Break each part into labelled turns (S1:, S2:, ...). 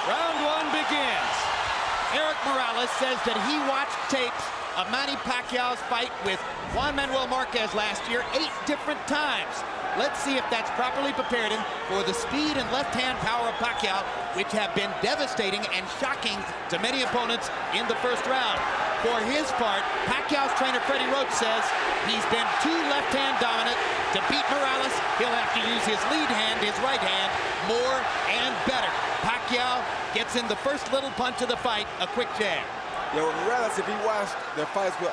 S1: Round one begins. Eric Morales says that he watched tapes of Manny Pacquiao's fight with Juan Manuel Marquez last year 8 different times. Let's see if that's properly prepared him for the speed and left-hand power of Pacquiao, which have been devastating and shocking to many opponents in the first round. For his part, Pacquiao's trainer Freddie Roach says he's been too left-hand dominant. To beat Morales, he'll have to use his lead hand, his right hand, more and better. Pacquiao gets in the first little punch of the fight, a quick jab.
S2: Yeah, well, Morales, if he watched the fights with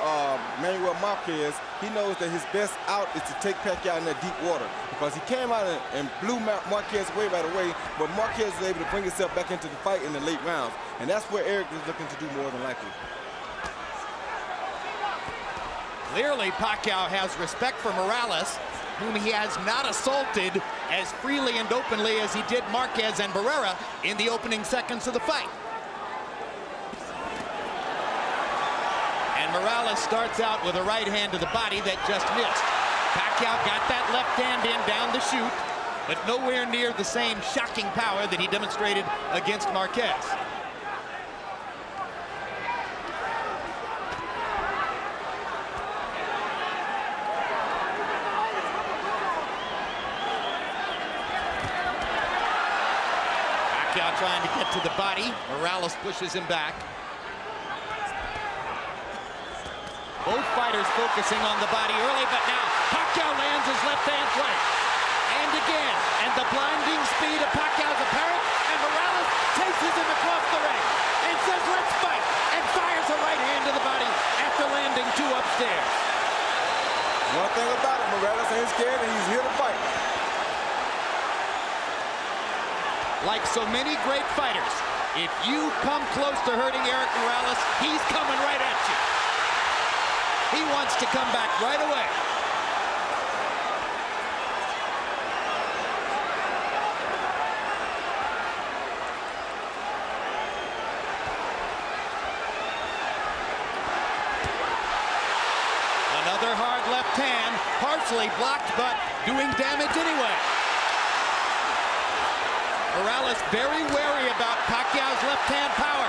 S2: Manuel Marquez, he knows that his best out is to take Pacquiao in that deep water, because he came out and blew Marquez away right away, but Marquez was able to bring himself back into the fight in the late rounds, and that's where Eric is looking to do more than likely.
S1: Clearly, Pacquiao has respect for Morales, whom he has not assaulted as freely and openly as he did Marquez and Barrera in the opening seconds of the fight. And Morales starts out with a right hand to the body that just missed. Pacquiao got that left hand in down the chute, but nowhere near the same shocking power that he demonstrated against Marquez. Pacquiao trying to get to the body. Morales pushes him back. Both fighters focusing on the body early, but now Pacquiao lands his left hand twice. And again, and the blinding speed of Pacquiao's apparent, and Morales chases him across the ring and says, let's fight, and fires a right hand to the body after landing 2 upstairs.
S2: One thing about it, Morales ain't scared and he's here to fight.
S1: Like so many great fighters, if you come close to hurting Eric Morales, he's coming right at you. He wants to come back right away. Another hard left hand, partially blocked, but doing damage anyway. Morales very wary about Pacquiao's left-hand power.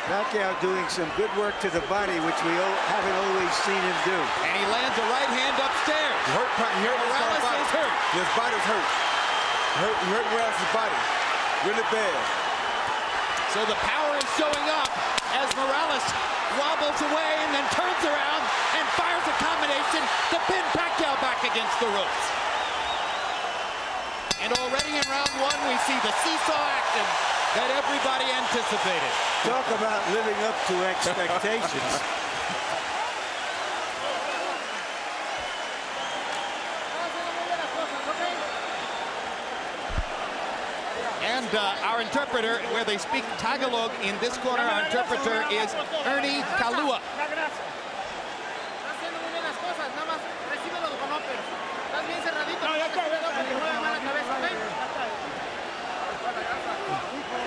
S3: Pacquiao doing some good work to the body, which we haven't always seen him do.
S1: And he lands a right hand upstairs.
S2: Morales is hurt. His body's hurt. He hurt Morales' body really bad.
S1: So the power is showing up as Morales wobbles away and then turns around and fires a combination to pin Pacquiao back against the ropes. And already in round 1, we see the seesaw action that everybody anticipated.
S3: Talk about living up to expectations.
S1: And our interpreter, where they speak Tagalog in this corner, our interpreter is Ernie Kalua.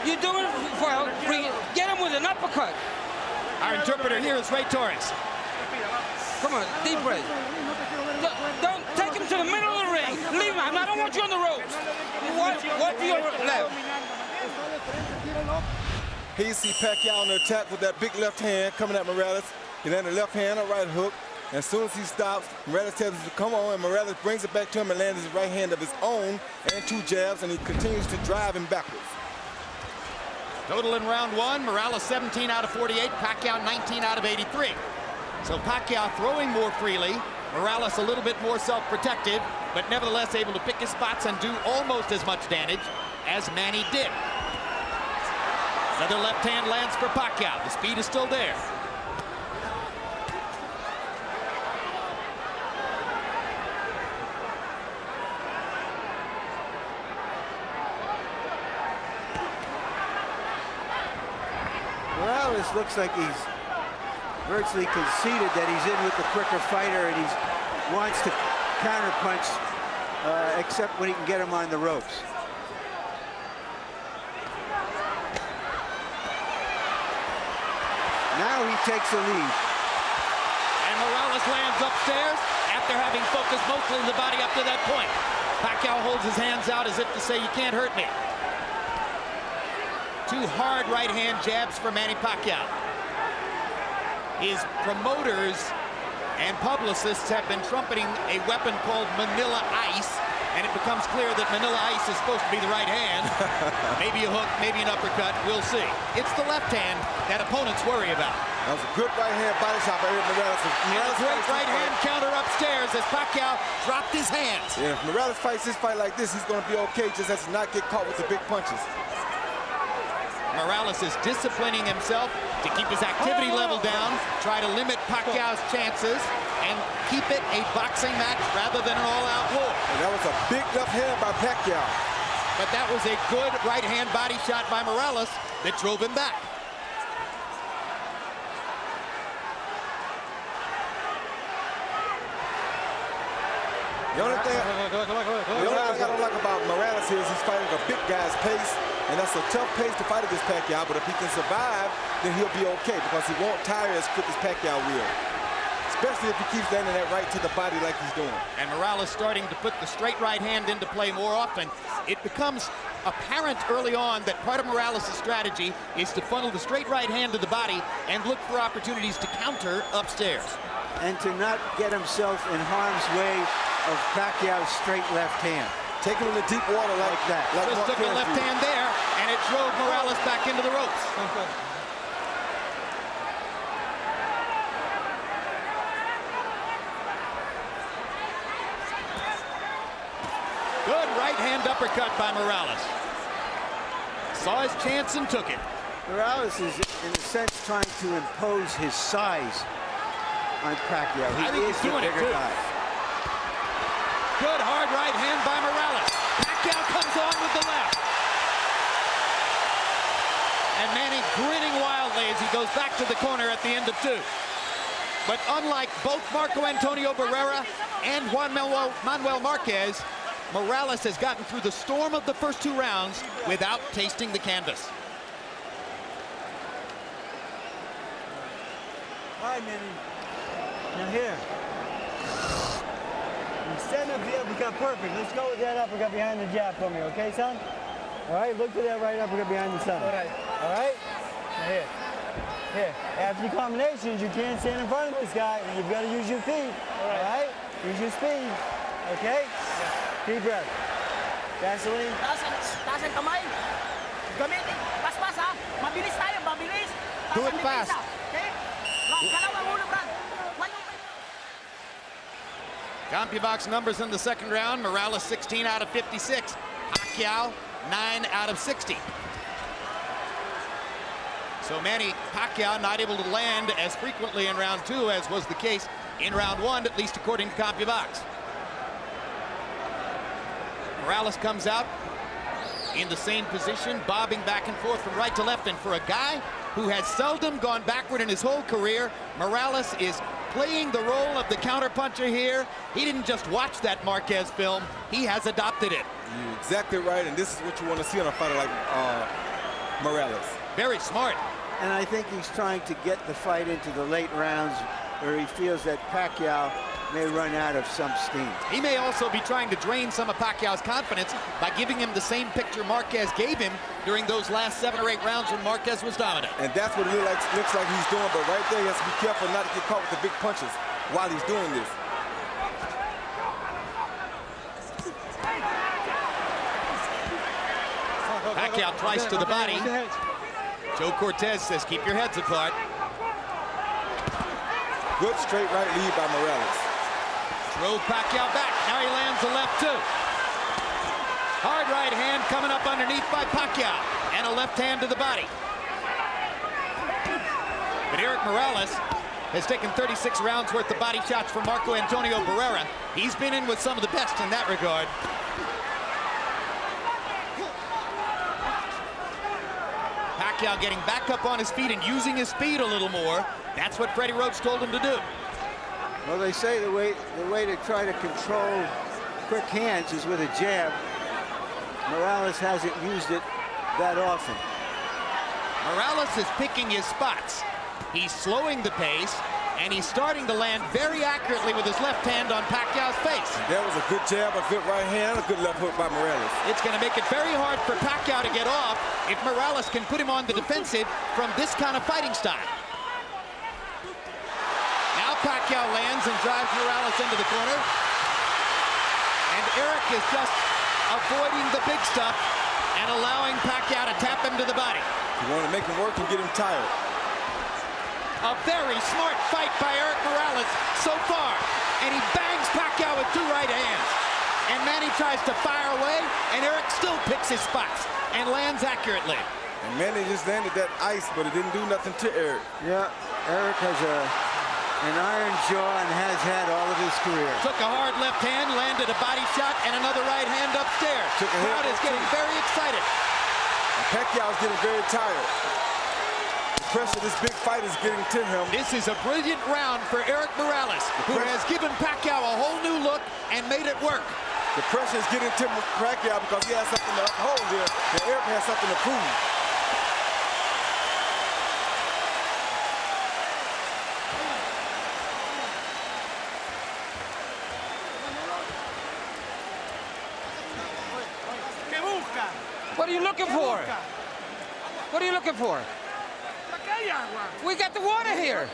S4: You do it for get him with an uppercut.
S1: Our interpreter here is Ray Torres.
S4: Come on, deep breath. Don't take him to the middle of the ring. Leave him. I don't want you on the ropes. What to your left.
S2: Here you see Pacquiao on the attack with that big left hand coming at Morales. He landed a left hand, a right hook. And as soon as he stops, Morales tells him to come on, and Morales brings it back to him and lands his right hand of his own and 2 jabs, and he continues to drive him backwards.
S1: Total in round 1, Morales 17 out of 48, Pacquiao 19 out of 83. So Pacquiao throwing more freely, Morales a little bit more self-protective, but nevertheless able to pick his spots and do almost as much damage as Manny did. Another left hand lands for Pacquiao. The speed is still there.
S3: Morales looks like he's virtually conceded that he's in with the quicker fighter, and he wants to counterpunch, except when he can get him on the ropes. Now he takes the lead.
S1: And Morales lands upstairs after having focused mostly the body up to that point. Pacquiao holds his hands out as if to say, you can't hurt me. 2 hard right-hand jabs for Manny Pacquiao. His promoters and publicists have been trumpeting a weapon called Manila Ice, and it becomes clear that Manila Ice is supposed to be the right hand. Maybe a hook, maybe an uppercut, we'll see. It's the left hand that opponents worry about.
S2: That was a good right-hand body shot by Morales.
S1: And a great right-hand counter upstairs as Pacquiao dropped his hands.
S2: Yeah, if Morales fights this fight like this, he's going to be okay, just has to not get caught with the big punches.
S1: Morales is disciplining himself to keep his activity level down, try to limit Pacquiao's chances, and keep it a boxing match rather than an all-out war.
S2: And that was a big left hand by Pacquiao.
S1: But that was a good right-hand body shot by Morales that drove him back.
S2: The only thing I don't like about Morales is he's fighting a big guy's pace, and that's a tough pace to fight against Pacquiao, but if he can survive, then he'll be okay because he won't tire as quick as Pacquiao will. Especially if he keeps landing that right to the body like he's doing.
S1: And Morales starting to put the straight right hand into play more often. It becomes apparent early on that part of Morales' strategy is to funnel the straight right hand to the body and look for opportunities to counter upstairs.
S3: And to not get himself in harm's way of Pacquiao's straight left hand.
S2: Take him in the deep water like that. Like
S1: just took a left hand there, and it drove Morales back into the ropes. Good right hand uppercut by Morales. Saw his chance and took it.
S3: Morales is, in a sense, trying to impose his size on Pacquiao.
S1: I think he's doing it too. Good hard right hand by Morales. Pacquiao comes on with the left. And Manny grinning wildly as he goes back to the corner at the end of 2. But unlike both Marco Antonio Barrera and Juan Manuel Marquez, Morales has gotten through the storm of the first 2 rounds without tasting the canvas.
S5: All right, Manny. Now here. You stand up the uppercut perfect. Let's go with that uppercut behind the jab for me, okay, son? All right, look to that right uppercut behind the son. All right. All right? Now here. Here. After the combinations, you can't stand in front of this guy. You've got to use your feet. All right? Use your speed. Okay? Yeah. Deep breath. Gasoline.
S6: Taas ang kamay. Gamitin. Paspas, ha? Mabilis tayo, mabilis.
S1: Do it fast.
S6: Okay? Kalawang ulo, Brad.
S1: CompuBox numbers in the second round. Morales 16 out of 56. Pacquiao 9 out of 60. So Manny Pacquiao not able to land as frequently in round 2 as was the case in round 1, at least according to CompuBox. Morales comes out in the same position, bobbing back and forth from right to left. And for a guy who has seldom gone backward in his whole career, Morales is playing the role of the counterpuncher here. He didn't just watch that Marquez film, he has adopted it.
S2: You're exactly right, and this is what you want to see on a fighter like Morales.
S1: Very smart.
S3: And I think he's trying to get the fight into the late rounds where he feels that Pacquiao may run out of some steam.
S1: He may also be trying to drain some of Pacquiao's confidence by giving him the same picture Marquez gave him during those last 7 or 8 rounds when Marquez was dominant.
S2: And that's what it looks like he's doing, but right there he has to be careful not to get caught with the big punches while he's doing this.
S1: Pacquiao twice to the body. Joe Cortez says, keep your heads apart.
S2: Good straight right lead by Morales.
S1: Drove Pacquiao back. Now he lands the left too. Hard right hand coming up underneath by Pacquiao. And a left hand to the body. But Eric Morales has taken 36 rounds worth of body shots from Marco Antonio Barrera. He's been in with some of the best in that regard. Pacquiao getting back up on his feet and using his speed a little more. That's what Freddie Roach told him to do.
S3: Well, they say the way to try to control quick hands is with a jab. Morales hasn't used it that often.
S1: Morales is picking his spots. He's slowing the pace. And he's starting to land very accurately with his left hand on Pacquiao's face.
S2: That was a good jab, a good right hand, a good left hook by Morales.
S1: It's going to make it very hard for Pacquiao to get off if Morales can put him on the defensive from this kind of fighting style. Now Pacquiao lands and drives Morales into the corner. And Eric is just avoiding the big stuff and allowing Pacquiao to tap him to the body.
S2: You want to make him work and get him tired.
S1: A very smart fight by Eric Morales so far. And he bangs Pacquiao with 2 right hands. And Manny tries to fire away, and Eric still picks his spots and lands accurately.
S2: And Manny just landed that ice, but it didn't do nothing to Eric.
S3: Yeah, Eric has an iron jaw and has had all of his career.
S1: Took a hard left hand, landed a body shot, and another right hand upstairs. The crowd is getting very excited.
S2: And Pacquiao's getting very tired. The pressure of this big fight is getting to him.
S1: This is a brilliant round for Eric Morales, who has given Pacquiao a whole new look and made it work.
S2: The pressure is getting to Pacquiao because he has something to uphold here, and Eric has something to prove.
S4: What are you looking for? What are you looking for? We got the water here.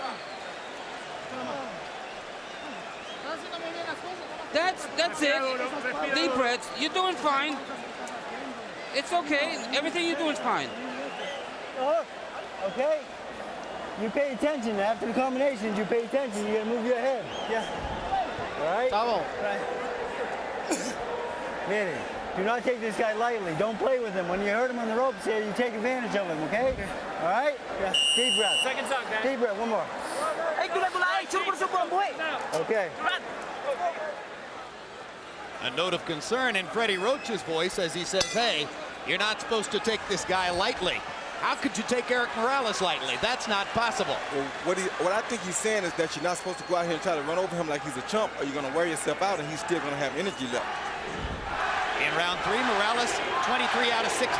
S4: That's it. Deep breaths. You're doing fine. It's okay. Everything you're doing is fine.
S5: Okay? You pay attention. After the combinations, you pay attention. You gotta move your head. Yeah. All right?
S1: Bravo.
S5: Right. Manny, do not take this guy lightly. Don't play with him. When you hurt him on the ropes here, you take advantage of him, okay? All right? Yeah. Deep breath.
S6: Second time, guys.
S5: Deep breath. One more. Okay.
S1: A note of concern in Freddie Roach's voice as he says, hey, you're not supposed to take this guy lightly. How could you take Eric Morales lightly? That's not possible.
S2: Well, what I think he's saying is that you're not supposed to go out here and try to run over him like he's a chump, or you're going to wear yourself out and he's still going to have energy left.
S1: In round 3, Morales, 23 out of 60.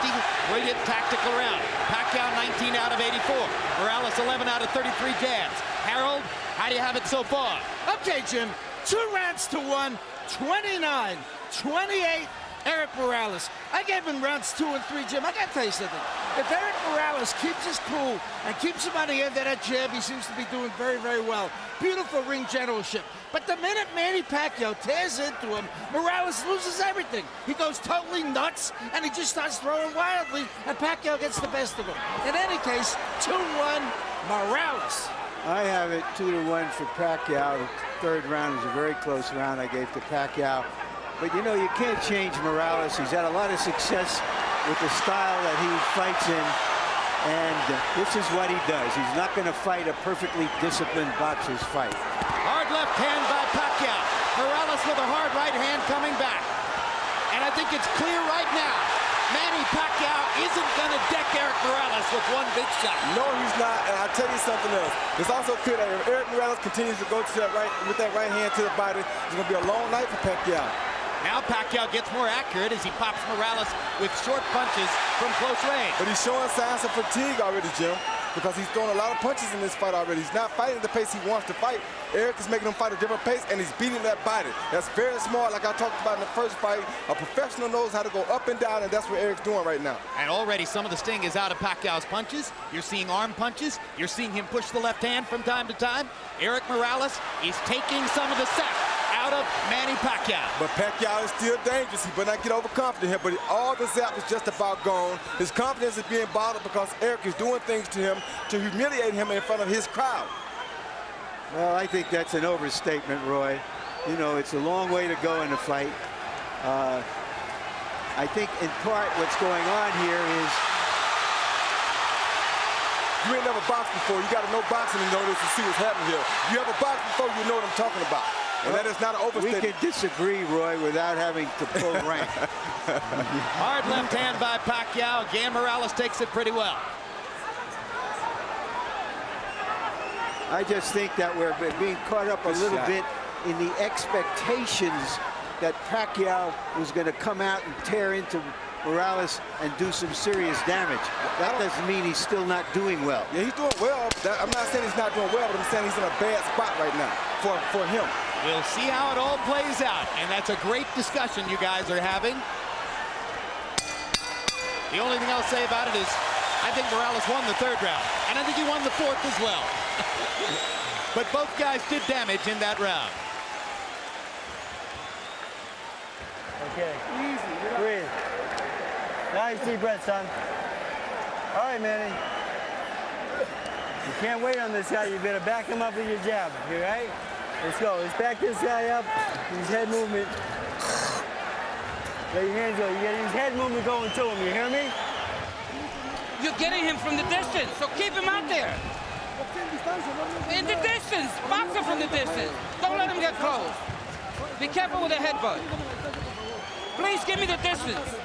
S1: Brilliant tactical round. Pacquiao, 19 out of 84. Morales, 11 out of 33 jabs. Harold, how do you have it so far?
S7: Okay, Jim. 2 rounds to 1. 29, 28, Eric Morales. I gave him rounds 2 and 3, Jim. I got to tell you something. If Eric Morales keeps his cool and keeps him on the end of that jab, he seems to be doing very, very well. Beautiful ring generalship. But the minute Manny Pacquiao tears into him, Morales loses everything. He goes totally nuts, and he just starts throwing wildly, and Pacquiao gets the best of him. In any case, 2-1, Morales.
S3: I have it 2-1 for Pacquiao. The 3rd round is a very close round I gave to Pacquiao. But you know, you can't change Morales. He's had a lot of success with the style that he fights in. And this is what he does. He's not going to fight a perfectly disciplined boxer's fight.
S1: Hard left hand by Pacquiao. Morales with a hard right hand coming back. And I think it's clear right now, Manny Pacquiao isn't going to deck Eric Morales with one big shot.
S2: No, he's not, and I'll tell you something else. It's also clear that if Eric Morales continues to go to that with that right hand to the body, it's going to be a long night for Pacquiao.
S1: Now Pacquiao gets more accurate as he pops Morales with short punches from close range.
S2: But he's showing signs of fatigue already, Jim, because he's throwing a lot of punches in this fight already. He's not fighting the pace he wants to fight. Eric is making him fight a different pace, and he's beating that body. That's very smart, like I talked about in the first fight. A professional knows how to go up and down, and that's what Eric's doing right now.
S1: And already some of the sting is out of Pacquiao's punches. You're seeing arm punches. You're seeing him push the left hand from time to time. Eric Morales is taking some of the sap out of Manny Pacquiao.
S2: But Pacquiao is still dangerous. He better not get overconfident here, but all the zap is just about gone. His confidence is being bottled because Eric is doing things to him to humiliate him in front of his crowd.
S3: Well, I think that's an overstatement, Roy. You know, it's a long way to go in the fight. I think in part what's going on here is
S2: you ain't never boxed before. You got to know boxing in order to see what's happening here. You ever boxed before, you know what I'm talking about. And that is not an overstatement.
S3: We can disagree, Roy, without having to pull rank.
S1: Hard left hand by Pacquiao. Again, Morales takes it pretty well.
S3: I just think that we're being caught up a little bit in the expectations that Pacquiao was going to come out and tear into Morales and do some serious damage. That doesn't mean he's still not doing well.
S2: Yeah, he's doing well. I'm not saying he's not doing well, but I'm saying he's in a bad spot right now for him.
S1: We'll see how it all plays out, and that's a great discussion you guys are having. The only thing I'll say about it is I think Morales won the 3rd round, and I think he won the 4th as well. But both guys did damage in that round.
S5: Okay. Easy. Breathe. Nice deep breath, son. All right, Manny. You can't wait on this guy. You better back him up with your jab. You right? Let's go. Let's back this guy up. Use head movement. Let your hands go. You gotta use head movement going to him. You hear me?
S4: You're getting him from the distance, so keep him out there. In the distance. Box him from the distance. Don't let him get close. Be careful with the headbutt. Please give me the distance.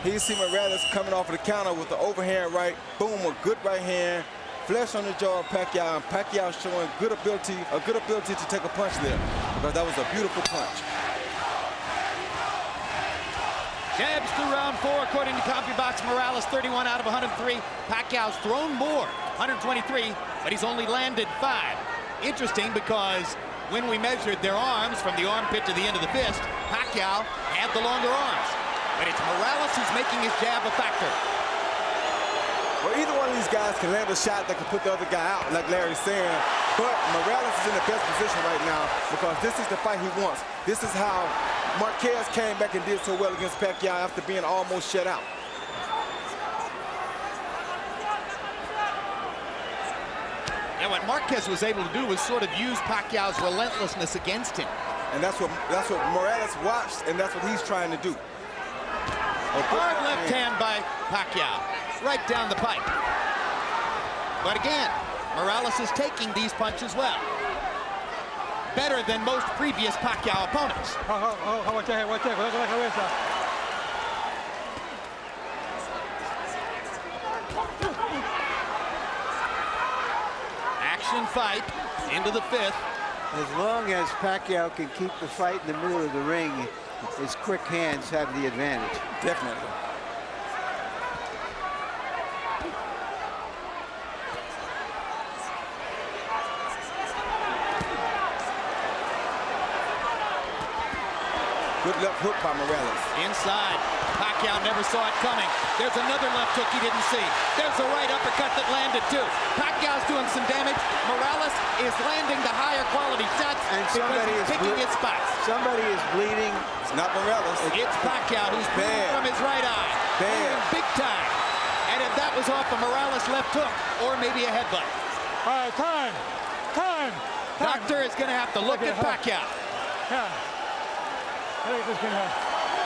S2: Here you see Morales coming off of the counter with the overhand right. Boom, a good right hand. Flesh on the jaw of Pacquiao, and Pacquiao showing a good ability to take a punch there, because that was a beautiful punch.
S1: Jabs through round 4, according to CompuBox. Morales 31 out of 103. Pacquiao's thrown more, 123, but he's only landed 5. Interesting, because when we measured their arms from the armpit to the end of the fist, Pacquiao had the longer arms. But it's Morales who's making his jab a factor.
S2: Well, either one of these guys can land a shot that can put the other guy out, like Larry's saying. But Morales is in the best position right now because this is the fight he wants. This is how Marquez came back and did so well against Pacquiao after being almost shut out.
S1: Yeah, what Marquez was able to do was sort of use Pacquiao's relentlessness against him.
S2: And that's what Morales watched, and that's what he's trying to do.
S1: Hard left hand by Pacquiao, right down the pipe. But again, Morales is taking these punches well. Better than most previous Pacquiao opponents. Action fight into the 5th.
S3: As long as Pacquiao can keep the fight in the middle of the ring, his quick hands have the advantage.
S2: Definitely. Good left hook by Morales.
S1: Inside. Pacquiao never saw it coming. There's another left hook he didn't see. There's a right uppercut that landed too. Pacquiao's doing some damage. Morales is landing the higher quality shots
S3: And
S1: because he's picking his spots.
S3: Somebody is bleeding.
S2: It's not Morales.
S1: It's Pacquiao who's bleeding from his right eye.
S2: Bad.
S1: Big time. And if that was off a Morales left hook, or maybe a headbutt.
S5: All right, time.
S1: Doctor is going to have to look at Pacquiao.
S5: Yeah. I think this can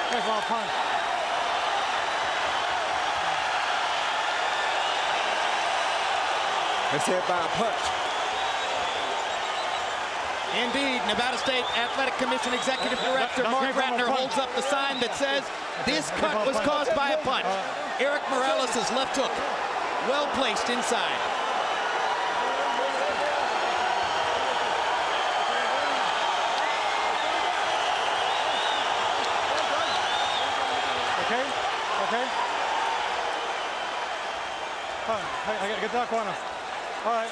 S5: take a punch.
S2: It's hit by a punch.
S1: Indeed, Nevada State Athletic Commission Executive Director Mark Ratner holds up the sign that says this cut was caused by a punch. Eric Morales' left hook, well placed inside.
S5: Okay. All right, I gotta get that corner. All right.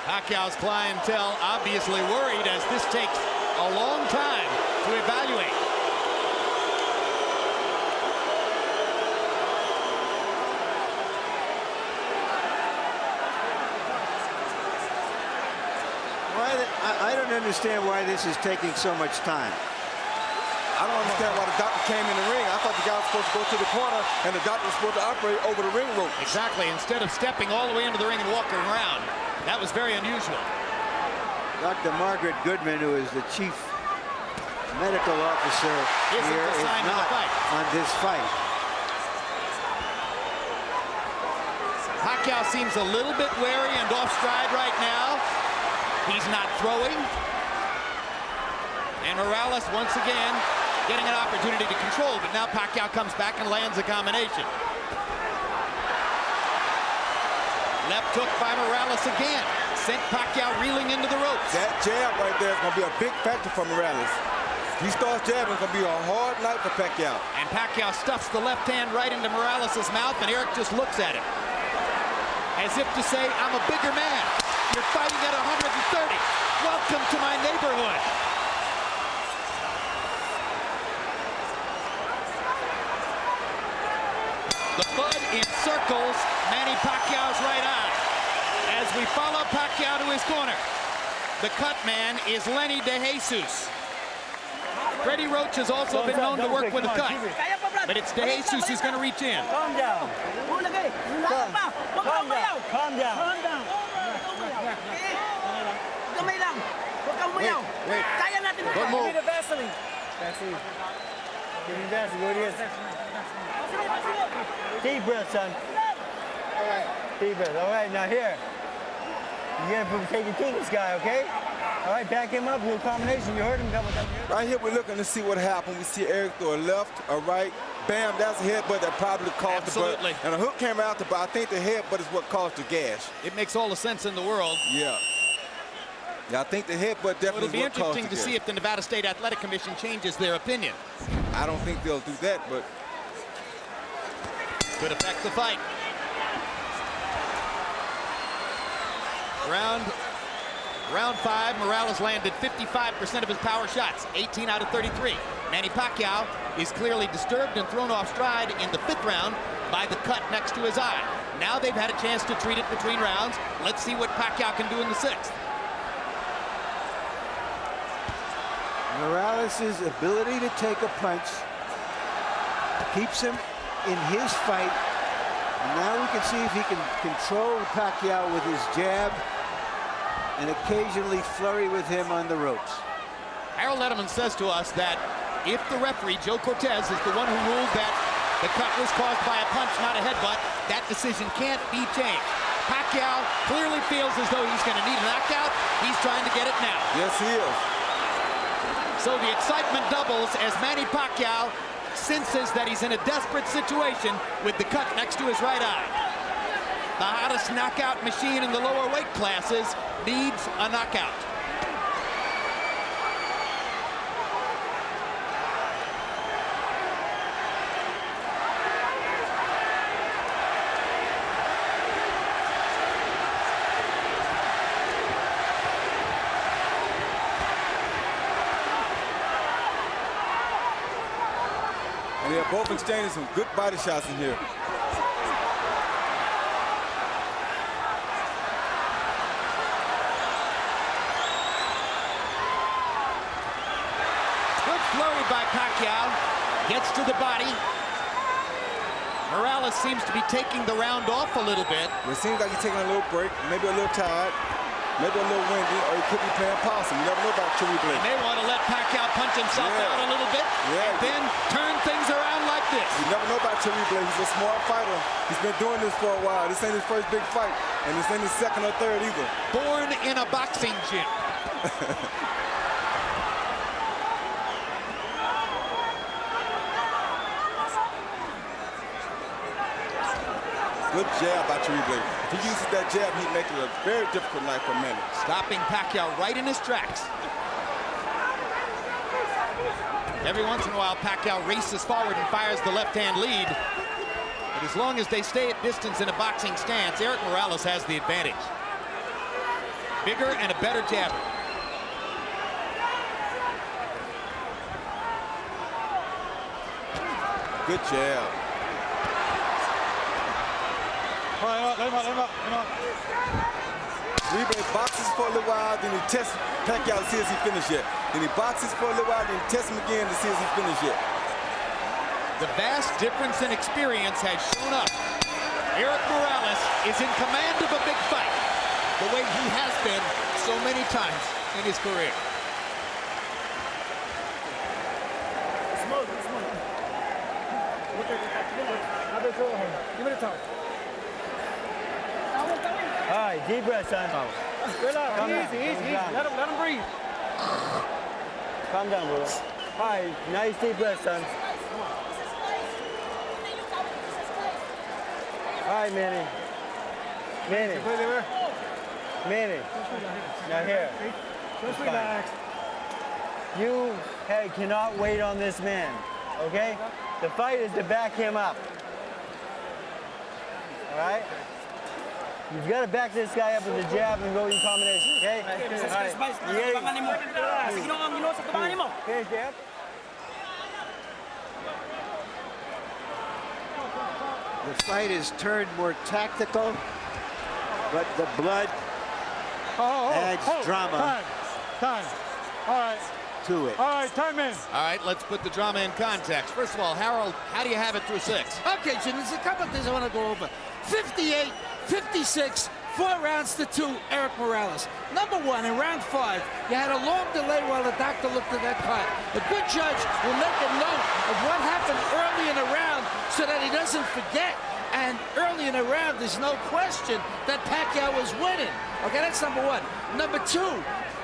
S1: Pacquiao's clientele obviously worried as this takes a long time to evaluate.
S3: I don't understand why this is taking so much time.
S2: I don't understand why the doctor came in the ring. I thought the guy was supposed to go to the corner and the doctor was supposed to operate over the ring rope.
S1: Exactly, instead of stepping all the way into the ring and walking around. That was very unusual.
S3: Dr. Margaret Goodman, who is the chief medical officer here, is not on this fight.
S1: Pacquiao seems a little bit wary and off stride right now. He's not throwing. And Morales once again getting an opportunity to control, but now Pacquiao comes back and lands a combination. Left hook by Morales again. sent Pacquiao reeling into the ropes.
S2: That jab right there is going to be a big factor for Morales. If he starts jabbing, it's going to be a hard night for Pacquiao.
S1: And Pacquiao stuffs the left hand right into Morales' mouth, and Eric just looks at him as if to say, I'm a bigger man. You're fighting at 130. Welcome to my neighborhood. The mud encircles Manny Pacquiao's right eye as we follow Pacquiao to his corner. The cut man is Lenny De Jesus. Freddie Roach has also been known to work with a cut, but it's De Jesus who's going to reach in.
S5: Calm down. Calm down. Calm down.
S2: Wait. Don't move.
S5: Give me the Vaseline. Vaseline. Give me Vaseline. What it is. Deep breath, son. All right. Deep breath. All right, now here. You're going to take it to this guy, okay? All right, back him up. Do a combination. You heard him. Double.
S2: Right here, we're looking to see what happened. We see Eric throw a left, a right. Bam, that's a headbutt that probably caused the butt. And a hook came out, but I think the headbutt is what caused the gash.
S1: It makes all the sense in the world.
S2: Yeah. Yeah, I think the headbutt definitely
S1: It'll be interesting to see if the Nevada State Athletic Commission changes their opinion.
S2: I don't think they'll do that, but
S1: could affect the fight. Round 5, Morales landed 55% of his power shots, 18 out of 33. Manny Pacquiao is clearly disturbed and thrown off stride in the 5th round by the cut next to his eye. Now they've had a chance to treat it between rounds. Let's see what Pacquiao can do in the 6th.
S3: Morales' ability to take a punch keeps him in his fight. And now we can see if he can control Pacquiao with his jab and occasionally flurry with him on the ropes.
S1: Harold Letterman says to us that if the referee, Joe Cortez, is the one who ruled that the cut was caused by a punch, not a headbutt, that decision can't be changed. Pacquiao clearly feels as though he's going to need a knockout. He's trying to get it now.
S2: yes, he is.
S1: So the excitement doubles as Manny Pacquiao senses that he's in a desperate situation with the cut next to his right eye. The hottest knockout machine in the lower weight classes needs a knockout.
S2: And they're both exchanging some good body shots in here.
S1: Good flurry by Pacquiao. Gets to the body. Morales seems to be taking the round off a little bit.
S2: It seems like he's taking a little break, maybe a little tired, maybe a little windy, or he could be playing possum. You never know about Chewy Blake.
S1: He may want to let Pacquiao punch himself out a little bit and then turn things around like this.
S2: You never know about Chewy Blake. He's a smart fighter. He's been doing this for a while. This ain't his first big fight, and this ain't his second or third either.
S1: Born in a boxing gym.
S2: Good jab by Chewy Blake. If he uses that jab, he'd make it a very difficult night for Manny.
S1: Stopping Pacquiao right in his tracks. Every once in a while, Pacquiao races forward and fires the left-hand lead. But as long as they stay at distance in a boxing stance, Eric Morales has the advantage. Bigger and a better jabber.
S2: Good jab.
S5: Let him up.
S2: Chewy boxes for a little while, then he tests Pacquiao to see if he finished yet. Then he boxes for a little while, then he tests him again to see if he finished yet.
S1: The vast difference in experience has shown up. Eric Morales is in command of a big fight, the way he has been so many times in his career.
S5: Give me the top. All right, deep breath, son. Relax, easy. Let him breathe. Calm down, brother. All right, nice deep breath, son. All right, Manny. Manny, now here.
S6: Just relax.
S5: You, hey, cannot wait on this man, okay? The fight is to back him up. All right? You've got to back this guy up with a jab and go in combination, okay? All right. Okay, jab.
S3: The fight is turned more tactical, but the blood adds drama.
S6: Time. All right.
S3: To it.
S6: All right, time in.
S1: All right, let's put the drama in context. First of all, Harold, how do you have it through 6?
S7: Okay, Jim, there's a couple of things I want to go over. 58, 56, 4 rounds to 2, Eric Morales. Number 1, in round 5, you had a long delay while the doctor looked at that card. A good judge will make a note of what happened early in the round so that he doesn't forget. And early in the round, there's no question that Pacquiao was winning. Okay, that's number 1. Number 2,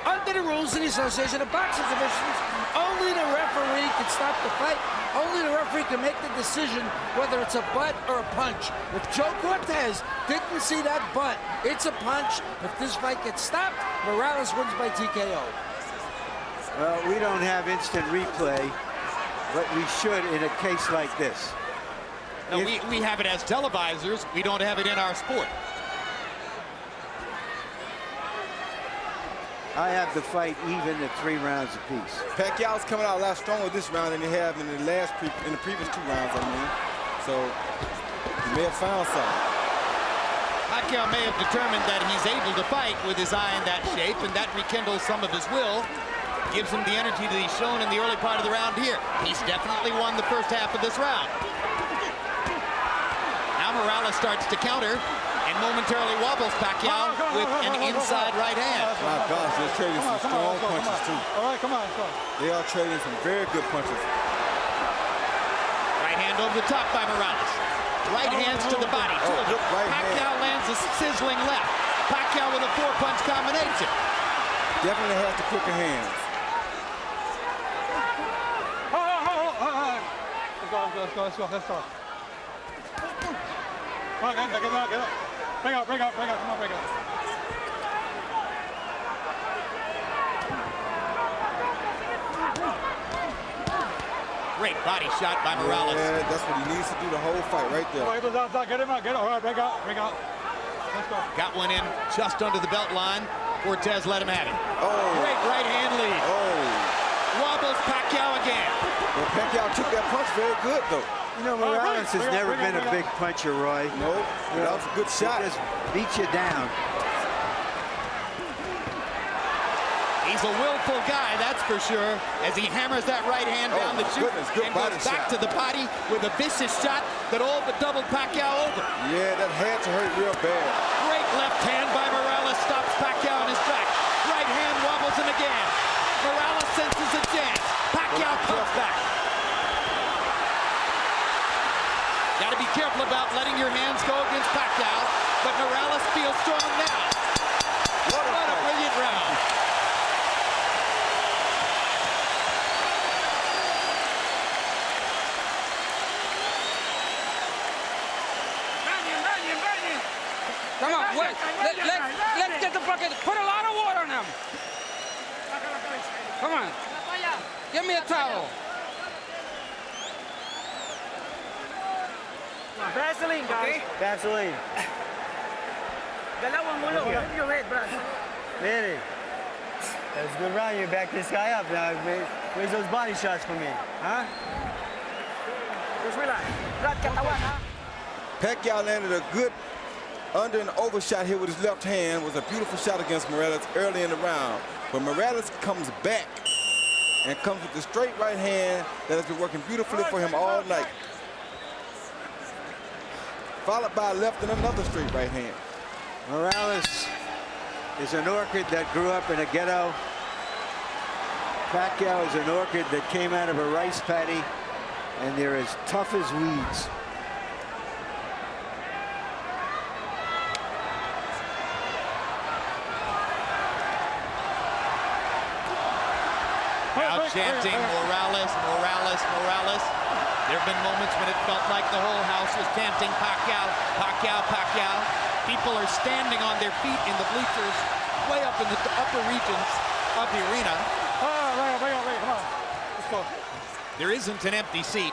S7: under the rules of the Association of Boxing Commissions, only the referee can stop the fight. Only the referee can make the decision whether it's a butt or a punch. If Joe Cortez didn't see that butt, it's a punch. If this fight gets stopped, Morales wins by TKO.
S3: Well, we don't have instant replay, but we should in a case like this.
S1: No, we have it as televisors. We don't have it in our sport.
S3: I have the fight even at 3 rounds apiece.
S2: Pacquiao's coming out a lot stronger this round than he have in the previous 2 rounds, I mean. So he may have found something.
S1: Pacquiao may have determined that he's able to fight with his eye in that shape, and that rekindles some of his will. Gives him the energy that he's shown in the early part of the round here. He's definitely won the first half of this round. Now Morales starts to counter and momentarily wobbles Pacquiao with an inside right hand.
S2: My gosh, they're trading some strong punches too.
S6: All right, come on, let's go.
S2: They are trading some very good punches.
S1: Right hand over the top by Morales. Right hands to the body. Pacquiao lands a sizzling left. Pacquiao with a 4-punch combination.
S2: Definitely has the quicker hands.
S6: Let's go. Come on, get up. Break out, come on, break out.
S1: Great body shot by Morales.
S2: Yeah, that's what he needs to do the whole fight right there.
S6: Get him out. All right, break out. Let's go.
S1: Got one in just under the belt line. Cortez let him have it.
S2: Oh.
S1: Great right hand lead.
S2: Oh.
S1: Wobbles Pacquiao again.
S2: Well, Pacquiao took that punch very good, though.
S3: You know, Morales has never been a big puncher, Roy.
S2: No, that was a good shot.
S3: He just beat you down.
S1: He's a willful guy, that's for sure, as he hammers that right hand down the chute and goes back to the body with a vicious shot that all but doubled Pacquiao over.
S2: Yeah, that had to hurt real bad.
S1: Great left hand by Morales stops Pacquiao in his tracks. Right hand wobbles him again. Morales senses a chance. Pacquiao comes back. Got to be careful about letting your hands go against Pacquiao, but Morales feels strong now. What a brilliant round.
S4: Come on, wait. Let's get the bucket. Put a lot of water on him. Come on. Give me a towel.
S6: Vaseline, guys.
S5: Okay. Vaseline.
S6: Dalawang mulo. Move your head, Brad.
S5: Manny, that was a good round. You back this guy up now. Where's those body shots for me? Huh?
S6: Just relax. Brad, katawan, ha?
S2: Pacquiao landed a good under and over shot here with his left hand. Was a beautiful shot against Morales early in the round. But Morales comes back and comes with the straight right hand that has been working beautifully for him all night. Followed by a left and another straight right hand.
S3: Morales is an orchid that grew up in a ghetto. Pacquiao is an orchid that came out of a rice paddy, and they're as tough as weeds.
S1: Now chanting Morales, Morales, Morales. There have been moments when it felt like the whole house was chanting Pacquiao, Pacquiao, Pacquiao. People are standing on their feet in the bleachers, way up in the upper regions of the arena.
S5: Come on. Let's go.
S1: There isn't an empty seat.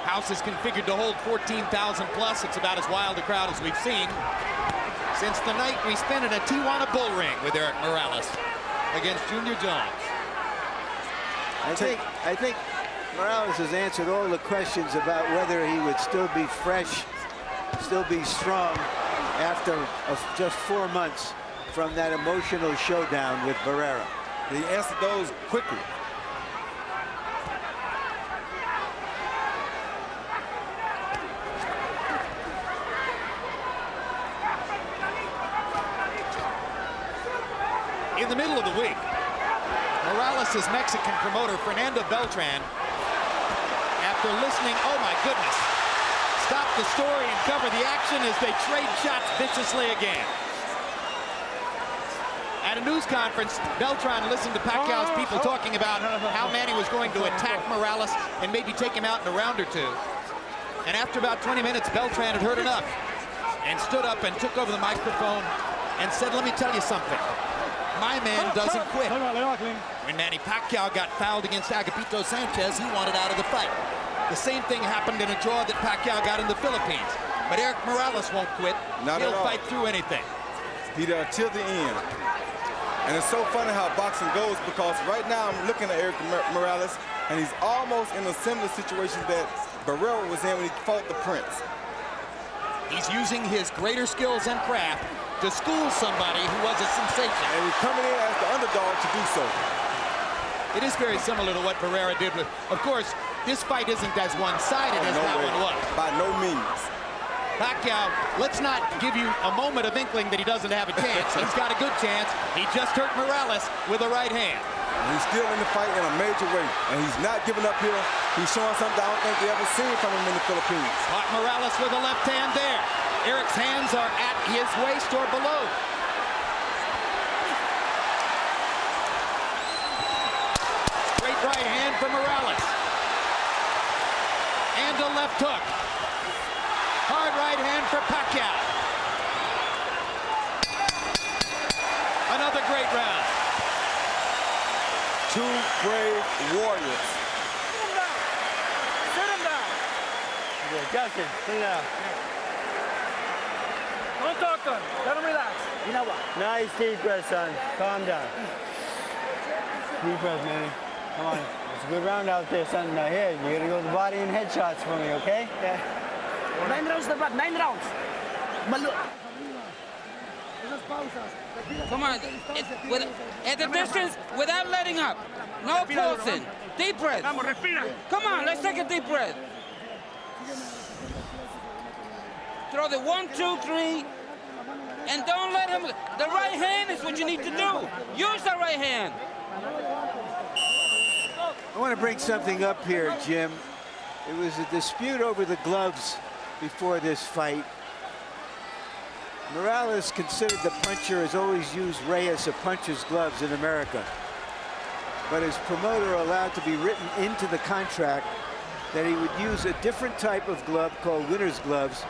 S1: House is configured to hold 14,000 plus. It's about as wild a crowd as we've seen since the night we spent in a Tijuana bull ring with Erik Morales against Junior Jones.
S3: I think Morales has answered all the questions about whether he would still be fresh, still be strong after just 4 months from that emotional showdown with Barrera.
S2: He answered those quickly.
S1: In the middle of the week, Morales' Mexican promoter, Fernando Beltran, after listening, oh my goodness, stopped the story and covered the action as they trade shots viciously again. At a news conference, Beltran listened to Pacquiao's people talking about how Manny was going to attack Morales and maybe take him out in a round or two. And after about 20 minutes, Beltran had heard enough and stood up and took over the microphone and said, let me tell you something. My man doesn't quit. When Manny Pacquiao got fouled against Agapito Sanchez, he wanted out of the fight. The same thing happened in a draw that Pacquiao got in the Philippines. But Erik Morales won't quit. He'll fight through anything.
S2: He there till the end. And it's so funny how boxing goes, because right now I'm looking at Erik Morales, and he's almost in a similar situation that Barrera was in when he fought the Prince.
S1: He's using his greater skills and craft to school somebody who was a sensation.
S2: And he's coming in as the underdog to do so.
S1: It is very similar to what Barrera did with, of course, this fight isn't as one-sided as that one was.
S2: By no means.
S1: Pacquiao, let's not give you a moment of inkling that he doesn't have a chance. He's got a good chance. He just hurt Morales with a right hand.
S2: And he's still in the fight in a major way, and he's not giving up here. He's showing something I don't think they ever seen from him in the Philippines.
S1: Caught Morales with a left hand there. Erik's hands are at his waist or below. Straight right hand for Morales. And a left hook. Hard right hand for Pacquiao. Another great round.
S2: Two brave warriors.
S5: Sit him down. Yeah, Justin, sit him down. Don't talk to him. Let him relax. You know what? Nice deep breath, son. Calm down. Deep breath, man. Come on. It's a good round out there, son. Now here, you gotta go to the body and head shots for me, okay? Yeah.
S6: 9 rounds na ba? 9 rounds.
S4: Come on. At the distance, without letting up. No pulsing. Deep breath. Come on, let's take a deep breath. Throw the 1, 2, 3, and don't let him. The right hand is what you need to do. Use the right hand.
S3: I want to bring something up here, Jim. It was a dispute over the gloves before this fight. Morales, considered the puncher, has always used Rios, a puncher's gloves in America. But his promoter allowed to be written into the contract that he would use a different type of glove called winner's gloves,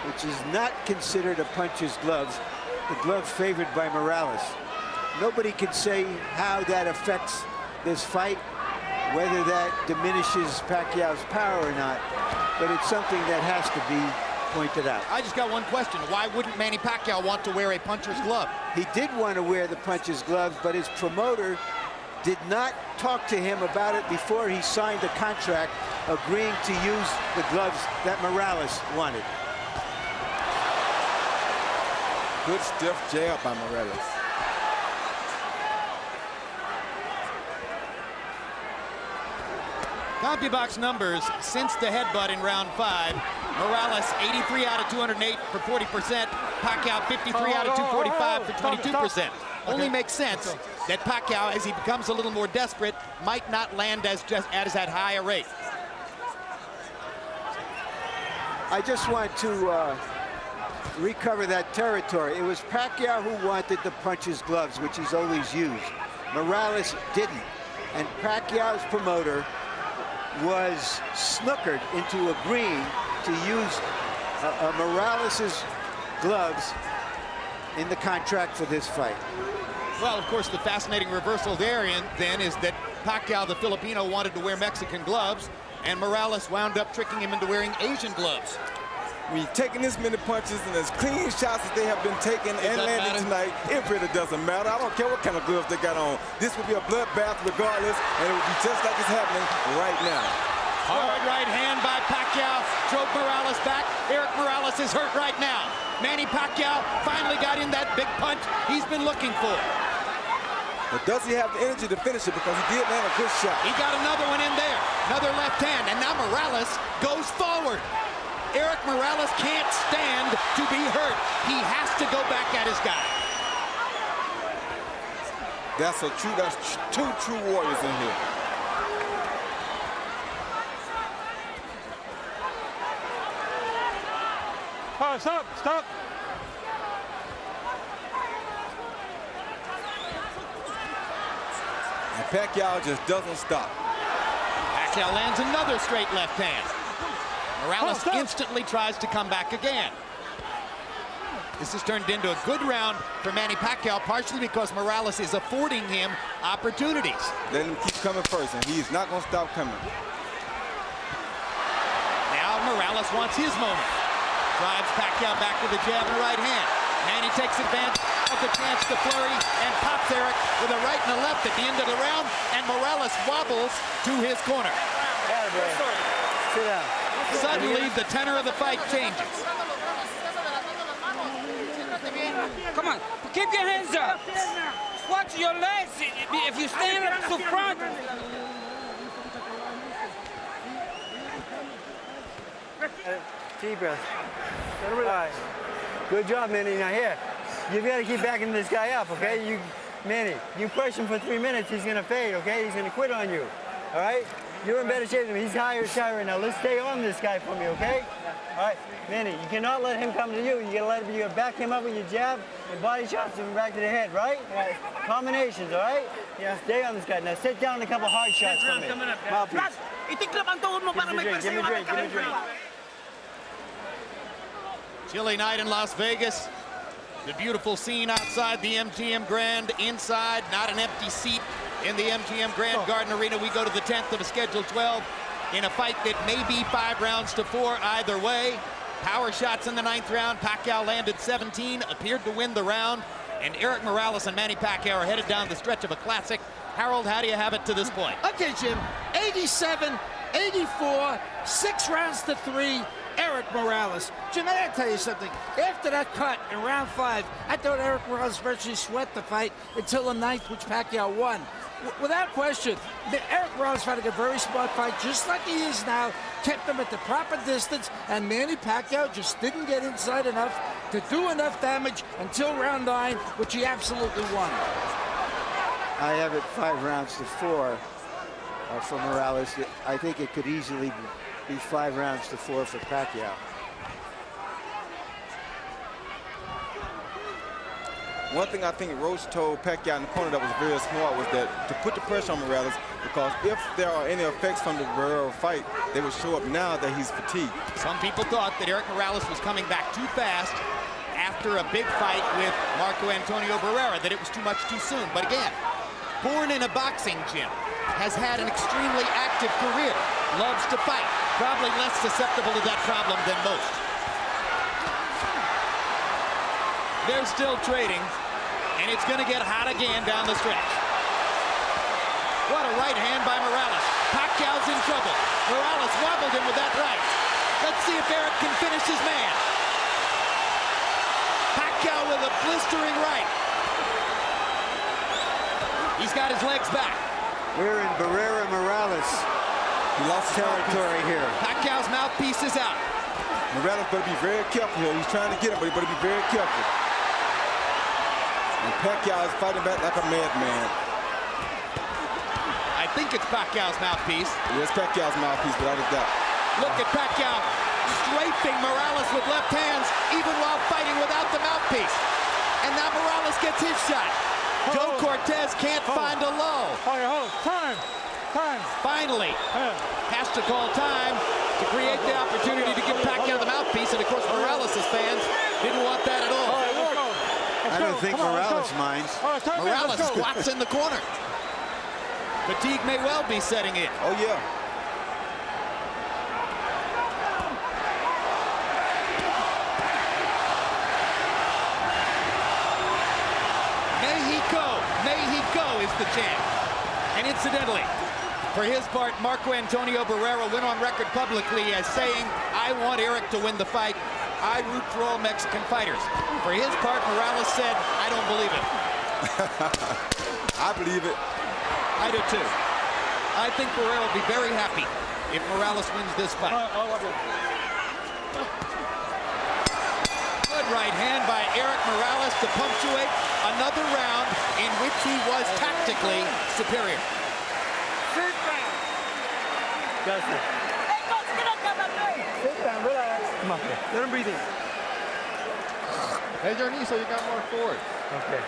S3: which is not considered a puncher's gloves, the glove favored by Morales. Nobody can say how that affects this fight, whether that diminishes Pacquiao's power or not, but it's something that has to be pointed out.
S1: I just got one question. Why wouldn't Manny Pacquiao want to wear a puncher's glove?
S3: He did want to wear the puncher's glove, but his promoter did not talk to him about it before he signed the contract, agreeing to use the gloves that Morales wanted.
S2: Good stiff jab by Morales.
S1: CompuBox numbers since the headbutt in round 5. Morales 83 out of 208 for 40%. Pacquiao 53 out of 245 for 22%. Only makes sense that Pacquiao, as he becomes a little more desperate, might not land as at high a rate.
S3: I just want to recover that territory. It was Pacquiao who wanted the puncher's gloves, which he's always used. Morales didn't. And Pacquiao's promoter was snookered into agreeing to use Morales's gloves in the contract for this fight.
S1: Well, of course, the fascinating reversal there then is that Pacquiao, the Filipino, wanted to wear Mexican gloves, and Morales wound up tricking him into wearing Asian gloves.
S2: When you're taking this many punches and as clean shots as they have been taking and landing tonight, it really doesn't matter. I don't care what kind of gloves they got on. This will be a bloodbath regardless, and it will be just like it's happening right now.
S1: Hard right hand by Pacquiao drove Morales back. Eric Morales is hurt right now. Manny Pacquiao finally got in that big punch he's been looking for.
S2: But does he have the energy to finish it? Because he did land a good shot.
S1: He got another one in there. Another left hand, and now Morales goes forward. Eric Morales can't stand to be hurt. He has to go back at his guy.
S2: That's two true warriors in here.
S5: Oh, stop, stop.
S2: And Pacquiao just doesn't stop.
S1: Pacquiao lands another straight left hand. Morales instantly tries to come back again. This has turned into a good round for Manny Pacquiao, partially because Morales is affording him opportunities.
S2: Let him keep coming first, and he's not going to stop coming.
S1: Now Morales wants his moment. Drives Pacquiao back with a jab and right hand. Manny takes advantage of the chance to flurry and pops Eric with a right and a left at the end of the round, and Morales wobbles to his corner.
S5: Sit down.
S1: Suddenly, the tenor of the fight changes.
S4: Come on, keep your hands up. Watch your legs. If you stand up to front.
S5: Deep breath. All right. Good job, Manny. Now here, you've got to keep backing this guy up, okay? Manny, you push him for 3 minutes, he's going to fade, okay? He's going to quit on you, all right? You're in better shape than him. He's higher shy right now. Let's stay on this guy for me, okay? All right, Manny, you cannot let him come to you. You gotta back him up with your jab and body shots him back to the head, right? Right. Combinations, all right? Yeah. Stay on this guy. Now sit down a couple hard shots for me. Mouthpiece. Give me a drink.
S1: Chilly night in Las Vegas. The beautiful scene outside the MGM Grand. Inside, not an empty seat in the MGM Grand Garden Arena. We go to the 10th of a scheduled 12 in a fight that may be 5 rounds to 4 either way. Power shots in the 9th round. Pacquiao landed 17, appeared to win the round. And Eric Morales and Manny Pacquiao are headed down the stretch of a classic. Harold, how do you have it to this point?
S7: Okay, Jim, 87, 84, 6 rounds to 3. Eric Morales. Jim, I gotta tell you something. After that cut in round 5, I thought Eric Morales virtually swept the fight until the 9th, which Pacquiao won. Without question, Eric Morales had a very smart fight, just like he is now. Kept him at the proper distance, and Manny Pacquiao just didn't get inside enough to do enough damage until round 9, which he absolutely won.
S3: I have it 5 rounds to 4 for Morales. I think it could easily be 5 rounds to 4 for Pacquiao.
S2: One thing I think Roach told Pacquiao in the corner that was very smart was that to put the pressure on Morales, because if there are any effects from the Barrera fight, they would show up now that he's fatigued.
S1: Some people thought that Eric Morales was coming back too fast after a big fight with Marco Antonio Barrera, that it was too much too soon. But again, born in a boxing gym, has had an extremely active career, loves to fight, probably less susceptible to that problem than most. They're still trading, and it's going to get hot again down the stretch. What a right hand by Morales. Pacquiao's in trouble. Morales wobbled him with that right. Let's see if Eric can finish his man. Pacquiao with a blistering right. He's got his legs back.
S3: We're in Barrera Morales.
S2: He lost
S3: territory here.
S1: Pacquiao's mouthpiece is out.
S2: Morales better be very careful here. He's trying to get him, but he better be very careful. And Pacquiao is fighting back like a madman.
S1: I think it's Pacquiao's mouthpiece.
S2: Yes, Pacquiao's mouthpiece, without a doubt.
S1: Look at Pacquiao strafing Morales with left hands, even while fighting without the mouthpiece. And now Morales gets his shot. Joe Cortez can't find a low.
S5: Time.
S1: Finally, has to call time to create the opportunity to give Pacquiao the mouthpiece. And of course, Morales' fans didn't want that
S3: think Morales minds.
S1: Morales squats in the corner. Fatigue may well be setting in.
S2: Oh, yeah.
S1: May he go is the chant. And incidentally, for his part, Marco Antonio Barrera went on record publicly as saying, I want Eric to win the fight. I root for all Mexican fighters. For his part, Morales said, I don't believe it.
S2: I believe it.
S1: I do too. I think Barrera will be very happy if Morales wins this fight. Good right hand by Eric Morales to punctuate another round in which he was tactically superior.
S5: Jessie. Sit down, relax. Come on, let him breathe in.
S8: Bend your knee so you got more forward.
S5: Okay.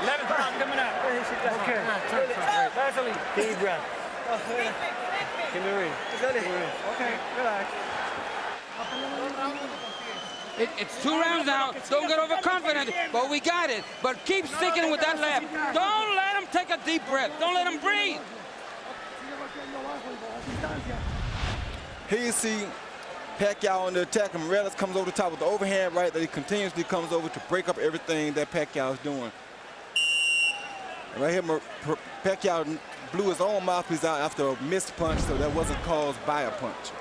S6: 11th round coming up.
S5: Okay. Deep breath. Give me a ring. Okay, relax.
S4: It's 2 rounds now. Don't get overconfident, but we got it. But keep sticking with that left. Don't let him take a deep breath. Don't let him breathe.
S2: Here you see Pacquiao on the attack, and Morales comes over the top with the overhand right that he continuously comes over to break up everything that Pacquiao is doing. And right here, Pacquiao blew his own mouthpiece out after a missed punch, so that wasn't caused by a punch.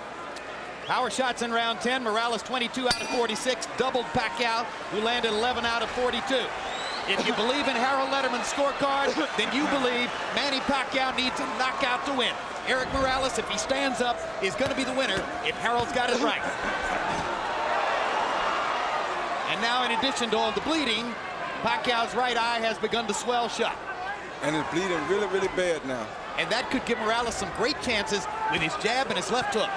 S1: Power shots in round 10. Morales 22 out of 46, doubled Pacquiao, who landed 11 out of 42. If you believe in Harold Letterman's scorecard, then you believe Manny Pacquiao needs a knockout to win. Eric Morales, if he stands up, is going to be the winner if Harold's got it right. And now, in addition to all the bleeding, Pacquiao's right eye has begun to swell shut.
S2: And it's bleeding really, really bad now.
S1: And that could give Morales some great chances with his jab and his left hook.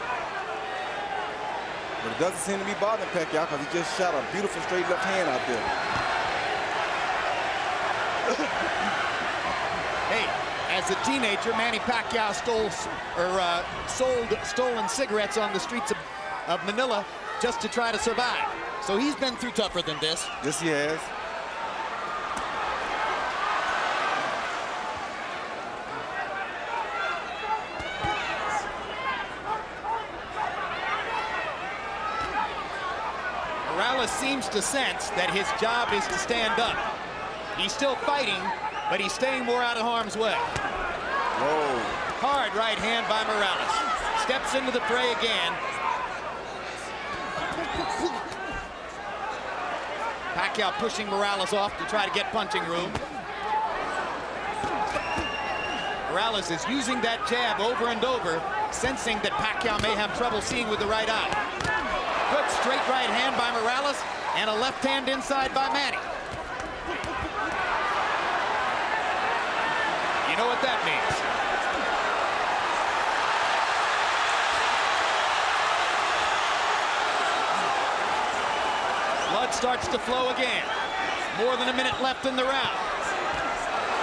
S2: But it doesn't seem to be bothering Pacquiao because he just shot a beautiful straight left hand out there.
S1: Hey, as a teenager, Manny Pacquiao sold stolen cigarettes on the streets of Manila just to try to survive. So he's been through tougher than this.
S2: Yes, he has.
S1: Morales seems to sense that his job is to stand up. He's still fighting, but he's staying more out of harm's way.
S2: Whoa.
S1: Hard right hand by Morales. Steps into the fray again. Pacquiao pushing Morales off to try to get punching room. Morales is using that jab over and over, sensing that Pacquiao may have trouble seeing with the right eye. Good straight right hand by Morales and a left hand inside by Manny. You know what that means. Blood starts to flow again. More than a minute left in the round.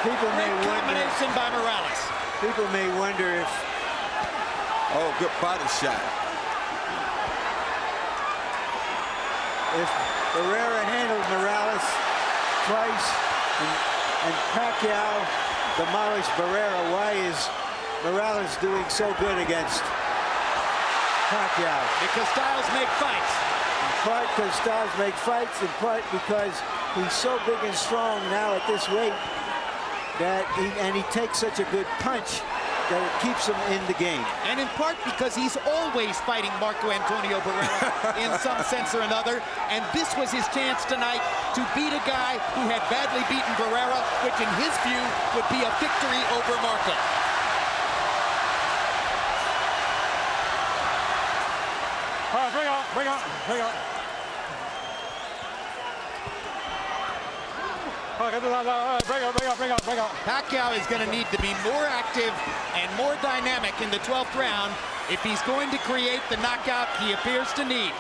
S3: People may
S1: Great
S3: wonder.
S1: combination by Morales.
S3: People may wonder if.
S2: Oh, good body shot.
S3: If Barrera handled Morales twice and Pacquiao demolished Barrera, why is Morales doing so good against Pacquiao?
S1: Because styles make fights.
S3: In part because styles make fights, in part because he's so big and strong now at this weight that he takes such a good punch that it keeps him in the game.
S1: And in part because he's always fighting Marco Antonio Barrera in some sense or another. And this was his chance tonight to beat a guy who had badly beaten Barrera, which in his view would be a victory over Marco.
S5: All right, bring on. Bring on.
S1: Pacquiao is going to need to be more active and more dynamic in the 12th round if he's going to create the knockout he appears to need.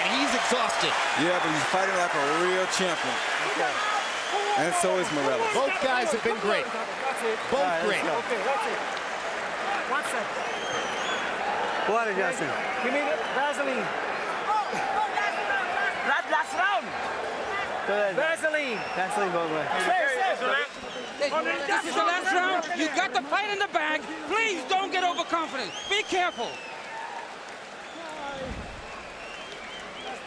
S1: And he's exhausted.
S2: Yeah, but he's fighting like a real champion.
S5: Okay.
S2: And so is Morales.
S1: Both guys have been great. Both great.
S6: Okay, that's it. 1 second.
S5: Water, Justin. Give me the Vaseline.
S6: Last round.
S5: Go ahead. Vaseline. Vaseline, both ways.
S4: Hey, this is the last round. You got the fight in the bag. Please don't get overconfident. Be careful.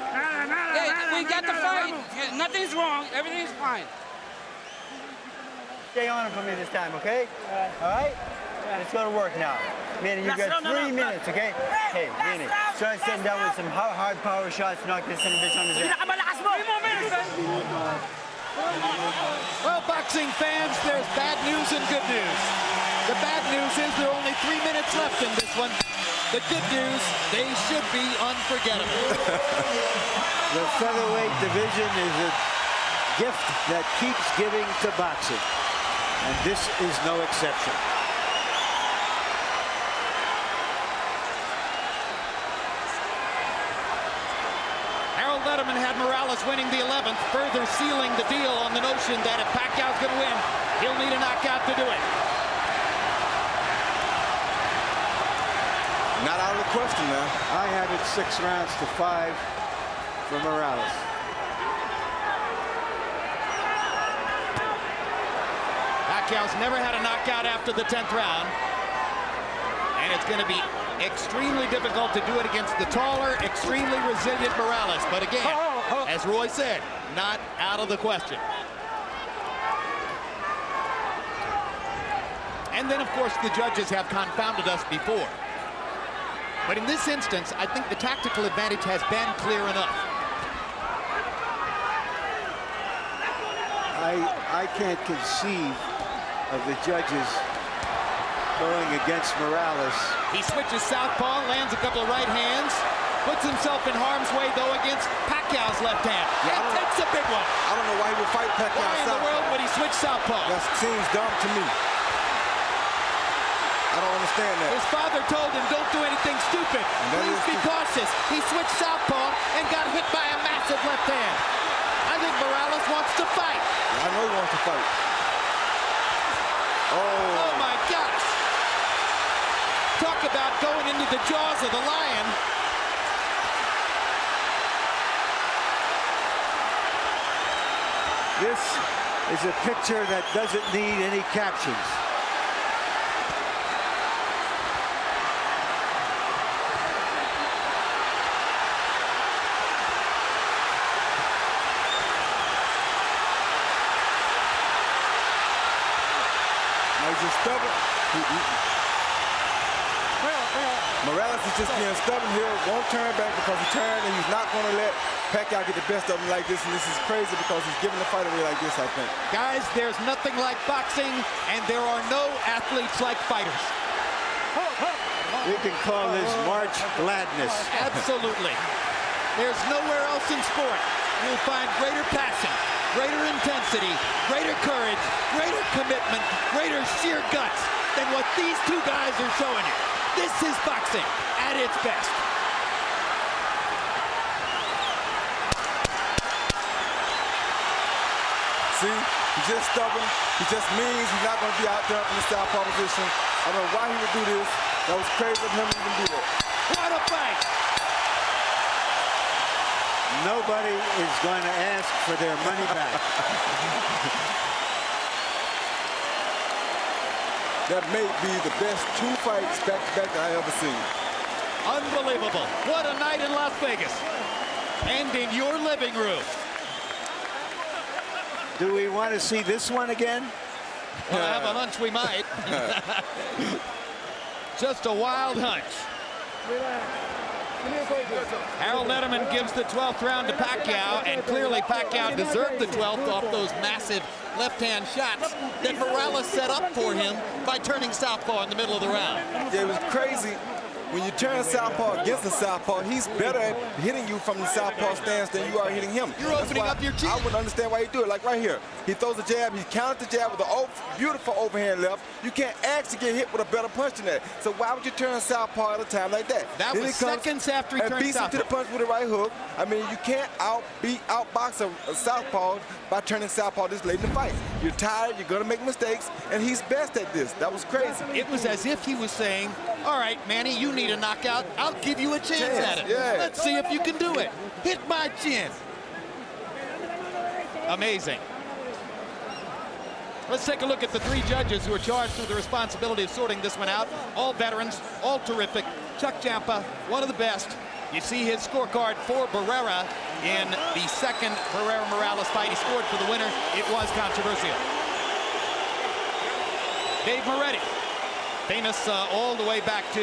S4: Hey, we got the fight. Nothing's wrong. Everything's fine.
S5: Stay on him for me this time, okay? All right? Let's go to work now. Manny, you got 3 minutes, okay? Hey, Manny, start sitting down with some hard power shots, knock this son of a bitch on his head.
S4: 3 more minutes, man.
S1: Well, boxing fans, there's bad news and good news. The bad news is there are only 3 minutes left in this one. The good news, they should be unforgettable.
S3: The featherweight division is a gift that keeps giving to boxing, and this is no exception.
S1: Letterman had Morales winning the 11th, further sealing the deal on the notion that if Pacquiao's going to win, he'll need a knockout to do it.
S2: Not out of the question, man.
S3: I have it 6 rounds to 5 for Morales.
S1: Pacquiao's never had a knockout after the 10th round, and it's going to be extremely difficult to do it against the taller, extremely resilient Morales. But again, as Roy said, not out of the question. And then, of course, the judges have confounded us before. But in this instance, I think the tactical advantage has been clear enough.
S3: I can't conceive of the judges going against Morales.
S1: He switches southpaw, lands a couple of right hands, puts himself in harm's way, though, against Pacquiao's left hand.
S2: Yeah,
S1: that's a big one.
S2: I don't know why he would fight Pacquiao
S1: Why in the world would he switch southpaw?
S2: That seems dumb to me. I don't understand that.
S1: His father told him, don't do anything stupid. Please be cautious. He switched southpaw and got hit by a massive left hand. I think Morales wants to fight.
S2: I know he wants to fight.
S1: Oh my gosh. Talk about going into the jaws of the lion.
S3: This is a picture that doesn't need any captions.
S2: He's just stubborn. Morales is just being stubborn here, won't turn back because he turned, and he's not going to let Pacquiao get the best of him like this, and this is crazy because he's giving the fight away like this, I think.
S1: Guys, there's nothing like boxing, and there are no athletes like fighters.
S3: We can call this March Gladness.
S1: Absolutely. There's nowhere else in sport you'll find greater passion, greater intensity, greater courage, greater commitment, greater sheer guts than what these two guys are showing you. This is boxing at its best.
S2: See, he's just stubborn. He just means he's not going to be out there in the southpaw position. I don't know why he would do this. That was crazy of him to even do that.
S1: What a fight!
S3: Nobody is going to ask for their money back.
S2: That may be the best 2 fights back-to-back that I ever seen.
S1: Unbelievable. What a night in Las Vegas. And in your living room.
S3: Do we want to see this one again?
S1: Well, I have a hunch we might. Just a wild hunch. Harold Letterman gives the 12th round to Pacquiao, and clearly Pacquiao deserved the 12th off those massive left-hand shots that Morales set up for him by turning southpaw in the middle of the round.
S2: Yeah, it was crazy. When you turn southpaw against a southpaw, he's better at hitting you from the southpaw stance than you are hitting him.
S1: You're opening up your chin.
S2: I wouldn't understand why he do it. Like right here, he throws a jab, he counters the jab with a beautiful overhand left. You can't actually get hit with a better punch than that. So why would you turn southpaw at a time like that?
S1: That was seconds after he turned
S2: beats him
S1: southpaw.
S2: to the punch with a right hook. I mean, you can't outbox a southpaw by turning southpaw this late in the fight. You're tired, you're gonna make mistakes, and he's best at this. That was crazy.
S1: It was as if he was saying, All right, Manny, you need a knockout. I'll give you a chance at it.
S2: Yeah.
S1: Let's see if you can do it. Hit my chin. Amazing. Let's take a look at the three judges who are charged with the responsibility of sorting this one out. All veterans, all terrific. Chuck Champa, one of the best. You see his scorecard for Barrera in the second Barrera-Morales fight. He scored for the winner. It was controversial. Dave Moretti, famous all the way back to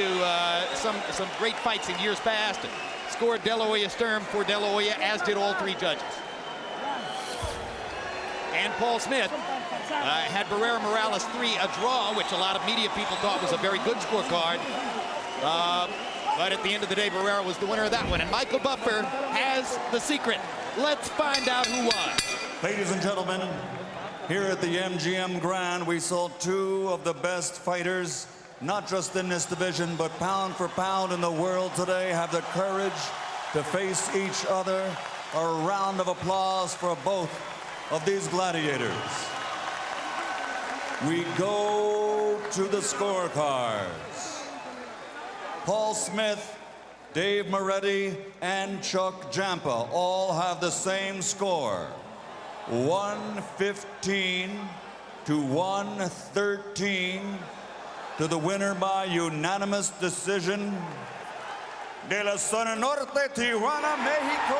S1: some great fights in years past. Scored De La Hoya Sturm for De La Hoya, as did all three judges. And Paul Smith had Barrera-Morales 3 a draw, which a lot of media people thought was a very good scorecard. But at the end of the day, Barrera was the winner of that one. And Michael Buffer has the secret. Let's find out who won.
S8: Ladies and gentlemen, here at the MGM Grand, we saw two of the best fighters, not just in this division, but pound for pound in the world today, have the courage to face each other. A round of applause for both of these gladiators. We go to the scorecards. Paul Smith, Dave Moretti, and Chuck Champa all have the same score. 115 to 113 to the winner by unanimous decision. De la Zona Norte, Tijuana, Mexico.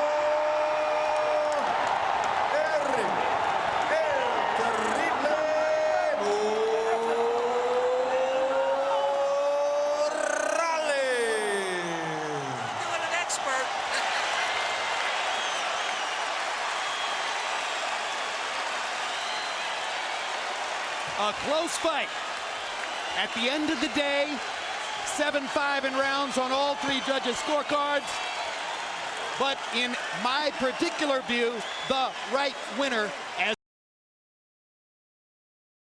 S1: A close fight. At the end of the day, 7-5 in rounds on all three judges' scorecards. But in my particular view, the right winner